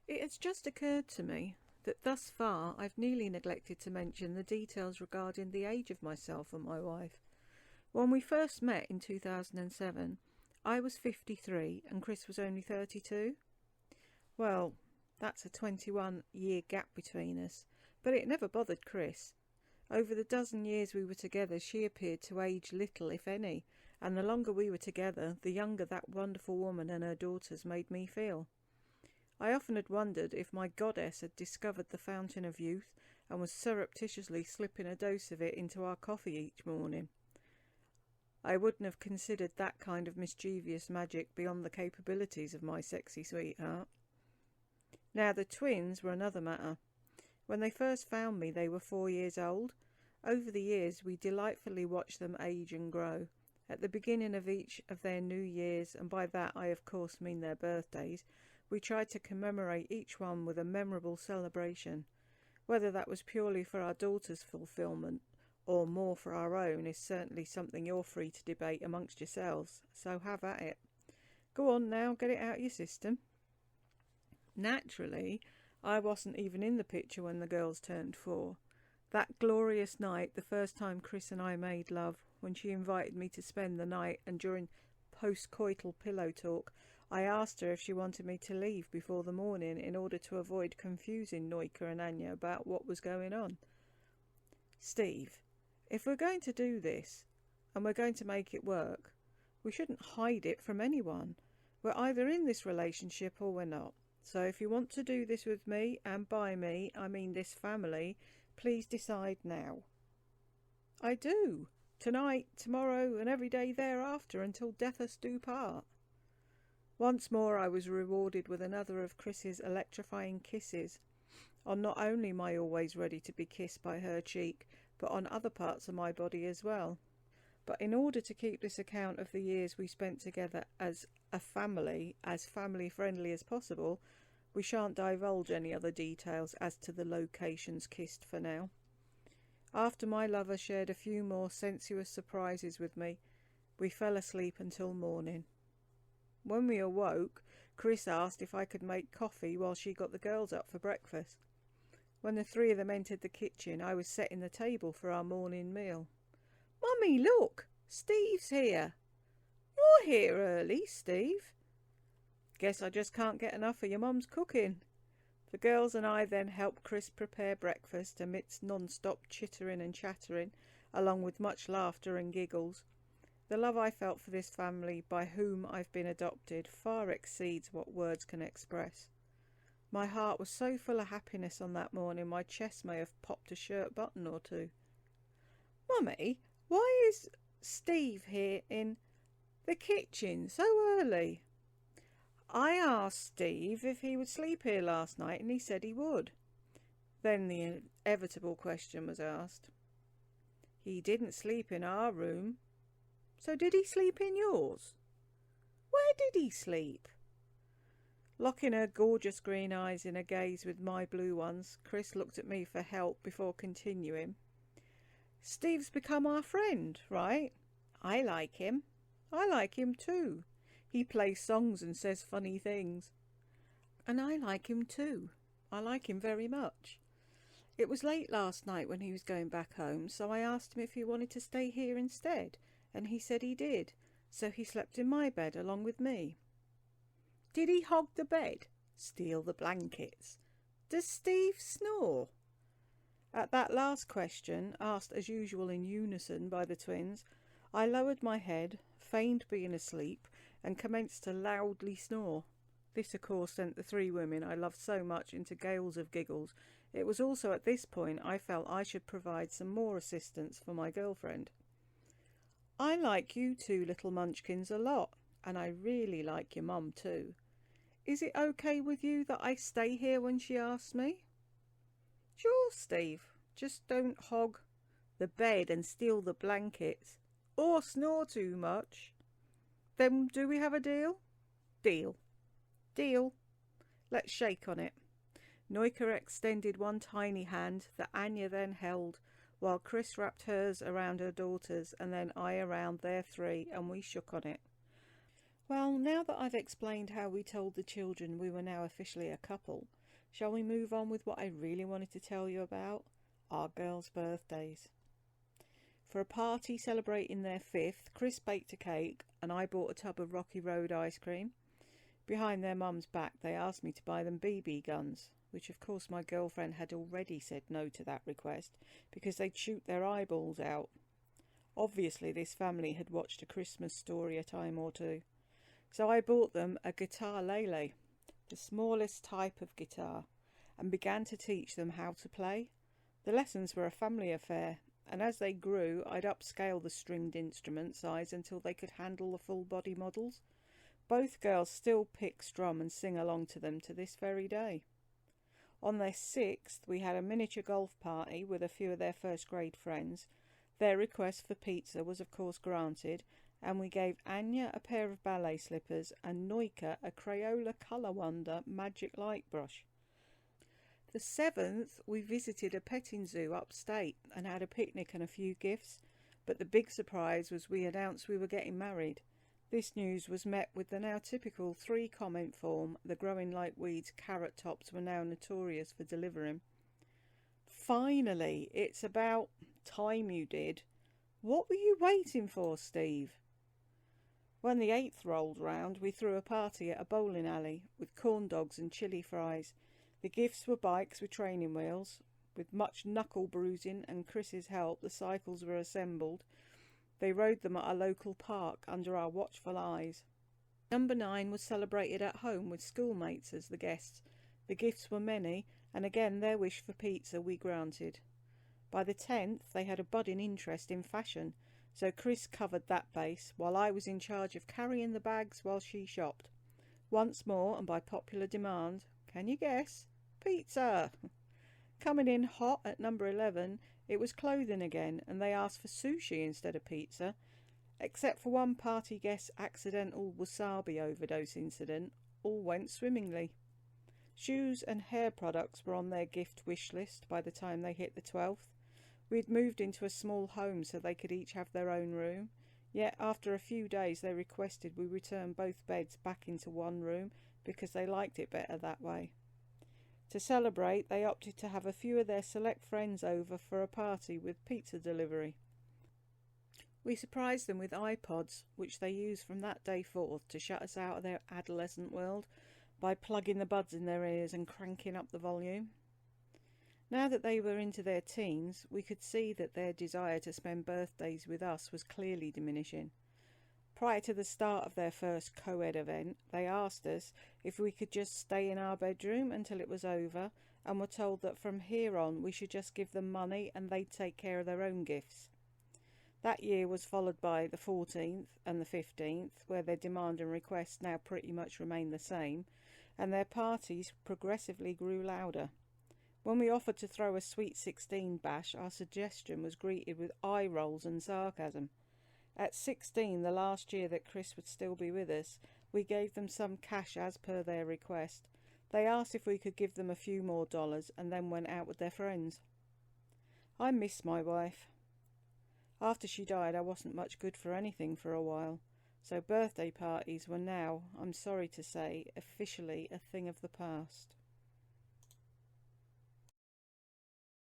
It has just occurred to me that thus far I've nearly neglected to mention the details regarding the age of myself and my wife. When we first met in 2007, I was 53 and Chris was only 32. Well, that's a 21-year gap between us, but it never bothered Chris. Over the dozen years we were together, she appeared to age little, if any, and the longer we were together, the younger that wonderful woman and her daughters made me feel. I often had wondered if my goddess had discovered the fountain of youth and was surreptitiously slipping a dose of it into our coffee each morning. I wouldn't have considered that kind of mischievous magic beyond the capabilities of my sexy sweetheart. Now, the twins were another matter. When they first found me, they were 4 years old. Over the years, we delightfully watched them age and grow. At the beginning of each of their new years, and by that I of course mean their birthdays, we tried to commemorate each one with a memorable celebration. Whether that was purely for our daughter's fulfilment or more for our own is certainly something you're free to debate amongst yourselves, so have at it. Go on now, get it out of your system. Naturally, I wasn't even in the picture when the girls turned 4. That glorious night, the first time Chris and I made love, when she invited me to spend the night, and during post-coital pillow talk, I asked her if she wanted me to leave before the morning in order to avoid confusing Noika and Anya about what was going on. Steve, if we're going to do this, and we're going to make it work, we shouldn't hide it from anyone. We're either in this relationship or we're not. So if you want to do this with me, and by me, I mean this family, please decide now. I do. Tonight, tomorrow, and every day thereafter, until death us do part. Once more I was rewarded with another of Chris's electrifying kisses, on not only my always ready to be kissed by her cheek, but on other parts of my body as well. But in order to keep this account of the years we spent together as a family, as family-friendly as possible, we shan't divulge any other details as to the locations kissed for now. After my lover shared a few more sensuous surprises with me, we fell asleep until morning. When we awoke, Chris asked if I could make coffee while she got the girls up for breakfast. When the three of them entered the kitchen, I was setting the table for our morning meal. "Mummy, look! Steve's here!" "You're here early, Steve." "Guess I just can't get enough of your mum's cooking." The girls and I then helped Chris prepare breakfast amidst non-stop chittering and chattering, along with much laughter and giggles. The love I felt for this family, by whom I've been adopted, far exceeds what words can express. My heart was so full of happiness on that morning, my chest may have popped a shirt button or two. "Mummy, why is Steve here in the kitchen so early?" "I asked Steve if he would sleep here last night and he said he would." Then the inevitable question was asked. "He didn't sleep in our room. So did he sleep in yours?" "Where did he sleep?" Locking her gorgeous green eyes in a gaze with my blue ones, Chris looked at me for help before continuing. "Steve's become our friend, right? I like him. I like him too. He plays songs and says funny things. And I like him too. I like him very much. It was late last night when he was going back home, so I asked him if he wanted to stay here instead, and he said he did, so he slept in my bed along with me." "Did he hog the bed? Steal the blankets? Does Steve snore?" At that last question, asked as usual in unison by the twins, I lowered my head, feigned being asleep, and commenced to loudly snore. This, of course, sent the three women I loved so much into gales of giggles. It was also at this point I felt I should provide some more assistance for my girlfriend. "I like you two little munchkins a lot, and I really like your mum too. Is it okay with you that I stay here when she asks me?" "Sure, Steve. Just don't hog the bed and steal the blankets, or snore too much. Then do we have a deal?" "Deal. Deal. Let's shake on it." Noika extended one tiny hand that Anya then held, while Chris wrapped hers around her daughters and then I around their three, and we shook on it. Well, now that I've explained how we told the children we were now officially a couple, Shall we move on with what I really wanted to tell you about? Our girls' birthdays. For a party celebrating their 5th, Chris baked a cake and I bought a tub of Rocky Road ice cream. Behind their mum's back they asked me to buy them BB guns, which of course my girlfriend had already said no to that request because they'd shoot their eyeballs out. Obviously this family had watched A Christmas Story a time or two. So I bought them a guitar lele, the smallest type of guitar, and began to teach them how to play. The lessons were a family affair, and as they grew I'd upscale the stringed instrument size until they could handle the full body models. Both girls still pick, strum and sing along to them to this very day. On their 6th we had a miniature golf party with a few of their first grade friends. Their request for pizza was of course granted, and we gave Anya a pair of ballet slippers and Noika a Crayola Colour Wonder magic light brush. The 7th we visited a petting zoo upstate and had a picnic and a few gifts, but the big surprise was we announced we were getting married. This news was met with the now typical 3-comment form the growing like weeds carrot tops were now notorious for delivering. Finally, it's about time you did. What were you waiting for, Steve? When the 8th rolled round, we threw a party at a bowling alley with corn dogs and chili fries. The gifts were bikes with training wheels. With much knuckle bruising and Chris's help, the cycles were assembled. They rode them at a local park under our watchful eyes. Number 9 was celebrated at home with schoolmates as the guests. The gifts were many, and again their wish for pizza we granted. By the 10th they had a budding interest in fashion, so Chris covered that base, while I was in charge of carrying the bags while she shopped. Once more, and by popular demand, can you guess? Pizza! Coming in hot at number 11, it was clothing again, and they asked for sushi instead of pizza. Except for one party guest's accidental wasabi overdose incident, all went swimmingly. Shoes and hair products were on their gift wish list by the time they hit the 12th. We had moved into a small home so they could each have their own room, yet after a few days they requested we return both beds back into one room because they liked it better that way. To celebrate, they opted to have a few of their select friends over for a party with pizza delivery. We surprised them with iPods, which they used from that day forth to shut us out of their adolescent world by plugging the buds in their ears and cranking up the volume. Now that they were into their teens, we could see that their desire to spend birthdays with us was clearly diminishing. Prior to the start of their first co-ed event, they asked us if we could just stay in our bedroom until it was over, and were told that from here on we should just give them money and they'd take care of their own gifts. That year was followed by the 14th and the 15th, where their demand and requests now pretty much remained the same, and their parties progressively grew louder. When we offered to throw a Sweet 16 bash, our suggestion was greeted with eye rolls and sarcasm. At 16, the last year that Chris would still be with us, we gave them some cash as per their request. They asked if we could give them a few more dollars and then went out with their friends. I miss my wife. After she died, I wasn't much good for anything for a while, so birthday parties were now, I'm sorry to say, officially a thing of the past.